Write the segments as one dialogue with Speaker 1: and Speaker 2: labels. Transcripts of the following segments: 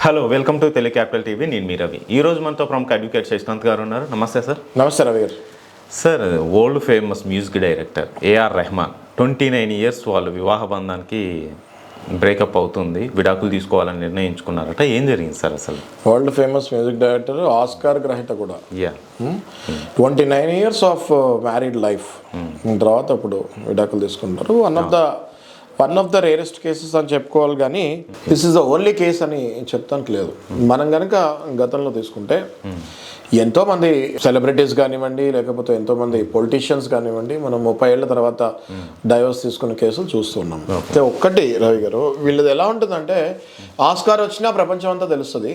Speaker 1: Hello, welcome to Telugu capital TV. నేను మీ రవి. ఈరోజు మనతో ప్రముఖ అడ్వకేట్ శశికాంత్ గారు ఉన్నారు. నమస్తే sir.
Speaker 2: Namaste Ravi garu.
Speaker 1: Sir, world famous music director AR Rahman 29 years వాళ్ళు వివాహ బంధానికి బ్రేకప్ అవుతుంది, విడాకులు తీసుకోవాలని నిర్ణయించుకున్నారట. ఏం జరిగింది సార్ అసలు?
Speaker 2: World famous music director, Oscar గ్రహీత కూడా. 29 ఇయర్స్ ఆఫ్ మ్యారీడ్ లైఫ్ తర్వాత ఇప్పుడు విడాకులు తీసుకుంటారు. One of the rarest cases అని చెప్పుకోవాలి, కానీ this is the only case అని చెప్తానికి లేదు. మనం కనుక గతంలో తీసుకుంటే ఎంతోమంది సెలబ్రిటీస్ కానివ్వండి, లేకపోతే ఎంతోమంది పొలిటీషియన్స్ కానివ్వండి, మనం 30 ఏళ్ల తర్వాత డైవర్స్ తీసుకునే కేసులు చూస్తున్నాం. అయితే ఒక్కటి రవి గారు, వీళ్ళది ఎలా ఉంటుందంటే ఆస్కార్ వచ్చినా ప్రపంచం అంతా తెలుస్తుంది,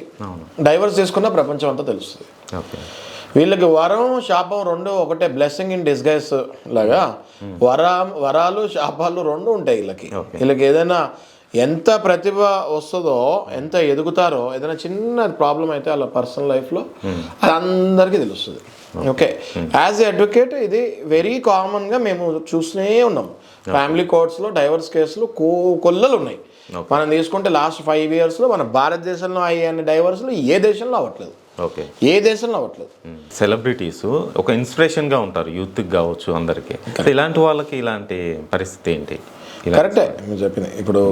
Speaker 2: డైవర్స్ తీసుకున్నా ప్రపంచం అంతా తెలుస్తుంది. వీళ్ళకి వరం శాపం రెండు ఒకటే, బ్లెస్సింగ్ ఇన్ డిస్గైస్ లాగా వరాలు శాపాలు రెండు ఉంటాయి వీళ్ళకి. ఏదైనా ఎంత ప్రతిభ వస్తుందో, ఎంత ఎదుగుతారో, ఏదైనా చిన్న ప్రాబ్లం అయితే వాళ్ళ పర్సనల్ లైఫ్లో అది అందరికీ తెలుస్తుంది. ఓకే, యాజ్ ఎ అడ్వకేట్ ఇది వెరీ కామన్గా మేము చూస్తూనే ఉన్నాం. ఫ్యామిలీ కోర్ట్స్లో డైవర్స్ కేసులు కొల్లలు ఉన్నాయి. మనం తీసుకుంటే లాస్ట్ 5 ఇయర్స్లో మన భారతదేశంలో అయ్యే డైవర్స్లు ఏ దేశంలో అవ్వట్లేదు. ఏ దేశంలో అవ్వట్లేదు.
Speaker 1: సెలబ్రిటీస్ ఒక ఇన్స్పిరేషన్గా ఉంటారు, యూత్కి కావచ్చు, అందరికీ. ఇలాంటి వాళ్ళకి ఇలాంటి పరిస్థితి ఏంటి?
Speaker 2: కరెక్టే మీరు చెప్పింది. ఇప్పుడు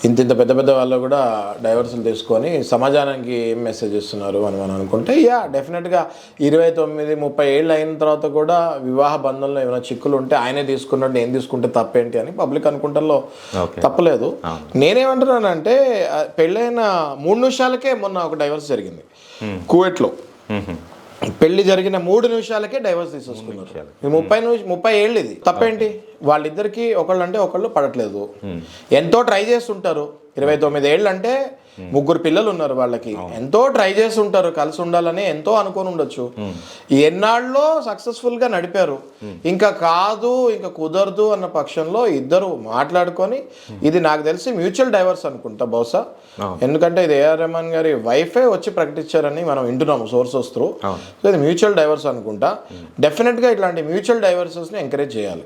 Speaker 2: ఇంత పెద్ద వాళ్ళు కూడా డైవర్సులు తీసుకొని సమాజానికి ఏం మెసేజ్ ఇస్తున్నారు అని మనం అనుకుంటే, డెఫినెట్గా 29-30 ఏళ్ళు అయిన తర్వాత కూడా వివాహ బంధంలో ఏమైనా చిక్కులు ఉంటే ఆయనే తీసుకున్నాడు, నేను తీసుకుంటే తప్పేంటి అని పబ్లిక్ అనుకుంటాలో తప్పలేదు. నేనేమంటున్నానంటే పెళ్ళైన 3 నిమిషాలకే మొన్న ఒక డైవర్స్ జరిగింది కువైట్లో. పెళ్లి జరిగిన 3 నిమిషాలకే డైవర్స్ తీసేసుకున్నారు. 30 ఏళ్ళు. ఇది తప్పేంటి? వాళ్ళిద్దరికి ఒకళ్ళు ఒకళ్ళు పడట్లేదు. ఎంతో ట్రై చేస్తుంటారు. 29 ఏళ్ళు అంటే 3 పిల్లలు ఉన్నారు వాళ్ళకి. ఎంతో ట్రై చేస్తుంటారు, కలిసి ఉండాలని ఎంతో అనుకొని ఉండొచ్చు. ఎన్నాళ్ళలో సక్సెస్ఫుల్గా నడిపారు. ఇంకా కుదరదు అన్న పక్షంలో ఇద్దరు మాట్లాడుకొని, ఇది నాకు తెలిసి మ్యూచువల్ డైవర్స్ అనుకుంటా బహుశా. ఎందుకంటే ఇది ఏఆర్ రెహమాన్ గారి వైఫే వచ్చి ప్రకటించారని మనం వింటున్నాము సోర్సెస్ త్రూ. సో ఇది మ్యూచువల్ డైవర్స్ అనుకుంటా. డెఫినెట్గా ఇట్లాంటి మ్యూచువల్ డైవర్సెస్ని ఎంకరేజ్ చేయాలి.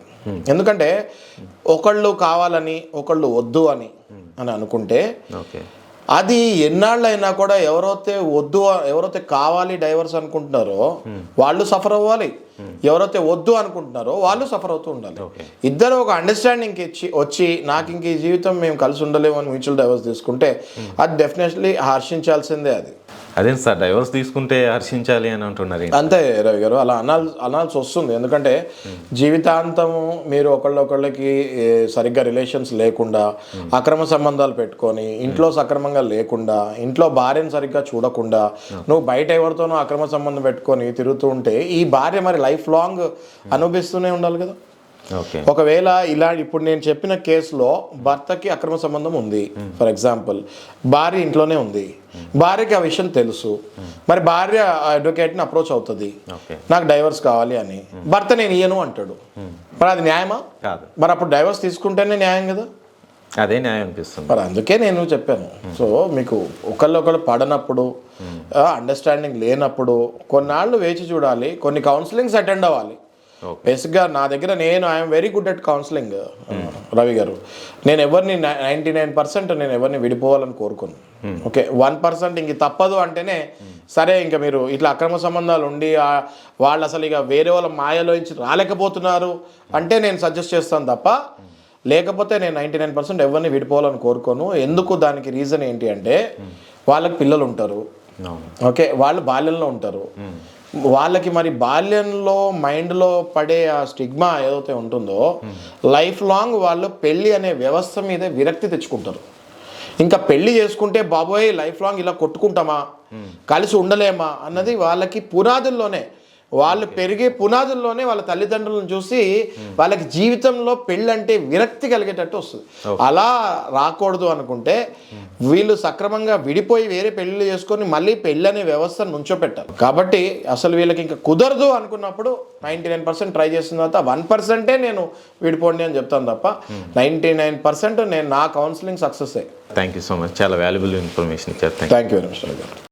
Speaker 2: ఎందుకంటే ఒకళ్ళు కావాలని ఒకళ్ళు వద్దు అని అనుకుంటే అది ఎన్నాళ్ళైనా కూడా ఎవరైతే కావాలి డైవర్స్ అనుకుంటున్నారో వాళ్ళు సఫర్ అవ్వాలి, ఎవరైతే వద్దు అనుకుంటున్నారో వాళ్ళు సఫర్ అవుతూ ఉండాలి. ఇద్దరు ఒక అండర్స్టాండింగ్ వచ్చి నాకు ఇంక ఈ జీవితం మేము కలిసి ఉండలేము అని మ్యూచువల్ డైవర్స్ తీసుకుంటే అది డెఫినెట్లీ హర్షించాల్సిందే.
Speaker 1: అదే సార్, డైవర్స్ తీసుకుంటే హర్షించాలి అని అంటున్నారు.
Speaker 2: అంతే రవి గారు, అలా అనాల్సి వస్తుంది. ఎందుకంటే జీవితాంతము మీరు ఒకళ్ళకి సరిగ్గా రిలేషన్స్ లేకుండా, అక్రమ సంబంధాలు పెట్టుకొని, ఇంట్లో సక్రమంగా లేకుండా, ఇంట్లో భార్యను సరిగ్గా చూడకుండా, నువ్వు బయట ఎవరితోనో అక్రమ సంబంధం పెట్టుకొని తిరుగుతూ ఉంటే ఈ భార్య మరి లైఫ్ లాంగ్ అనుభవిస్తూనే ఉండాలి కదా. ఒకవేళ ఇప్పుడు నేను చెప్పిన కేసులో భర్తకి అక్రమ సంబంధం ఉంది, ఫర్ ఎగ్జాంపుల్ భార్య ఇంట్లోనే ఉంది, భార్యకి ఆ విషయం తెలుసు, మరి భార్య అడ్వకేట్ని అప్రోచ్ అవుతుంది, నాకు డైవర్స్ కావాలి అని. భర్త నేను ఇయ్యను అంటాడు. మరి అది న్యాయమా? కాదు. మరి అప్పుడు డైవర్స్ తీసుకుంటేనే న్యాయం కదా.
Speaker 1: అదే న్యాయం అనిపిస్తుంది.
Speaker 2: మరి అందుకే నేను చెప్పాను. సో మీకు ఒకళ్ళు పడనప్పుడు, అండర్స్టాండింగ్ లేనప్పుడు కొన్నాళ్ళు వేచి చూడాలి, కొన్ని కౌన్సిలింగ్స్ అటెండ్ అవ్వాలి. బేసిక్గా నా దగ్గర I'm very good at counselling Ravi గారు. నేను ఎవరిని 99% నేను ఎవరిని విడిపోవాలని కోరుకున్నాను. ఓకే, 1% ఇంక తప్పదు అంటేనే సరే, ఇంకా మీరు ఇట్లా అక్రమ సంబంధాలు ఉండి వాళ్ళు అసలు ఇక వేరే వాళ్ళ మాయలోంచి రాలేకపోతున్నారు అంటే నేను సజెస్ట్ చేస్తాను తప్ప, లేకపోతే నేను 99% ఎవరిని విడిపోవాలని కోరుకోను. ఎందుకు? దానికి రీజన్ ఏంటి అంటే వాళ్ళకి పిల్లలు ఉంటారు. ఓకే, వాళ్ళు బాల్యంలో ఉంటారు. వాళ్ళకి మరి బాల్యంలో మైండ్లో పడే ఆ స్టిగ్మా ఏదైతే ఉంటుందో లైఫ్ లాంగ్ వాళ్ళు పెళ్ళి అనే వ్యవస్థ మీద విరక్తి తెచ్చుకుంటారు. ఇంకా పెళ్లి చేసుకుంటే బాబోయ్ లైఫ్ లాంగ్ ఇలా కొట్టుకుంటామా, కలిసి ఉండలేమా అన్నది వాళ్ళకి పునాదుల్లోనే, వాళ్ళు పెరిగే పునాదుల్లోనే వాళ్ళ తల్లిదండ్రులను చూసి వాళ్ళకి జీవితంలో పెళ్ళి అంటే విరక్తి కలిగేటట్టు వస్తుంది. అలా రాకూడదు అనుకుంటే వీళ్ళు సక్రమంగా విడిపోయి వేరే పెళ్ళిళ్ళు చేసుకొని మళ్ళీ పెళ్ళి అనే వ్యవస్థను నుంచోపెట్టాలి. కాబట్టి అసలు వీళ్ళకి ఇంకా కుదరదు అనుకున్నప్పుడు 99% ట్రై చేసిన తర్వాత 1%ఏ నేను విడిపోండి అని చెప్తాను తప్ప 99% నేను నా counselling success.
Speaker 1: Thank you so much, చాలా వాల్యుబుల్ ఇన్ఫర్మేషన్ ఇచ్చారు.
Speaker 2: Thank you very much.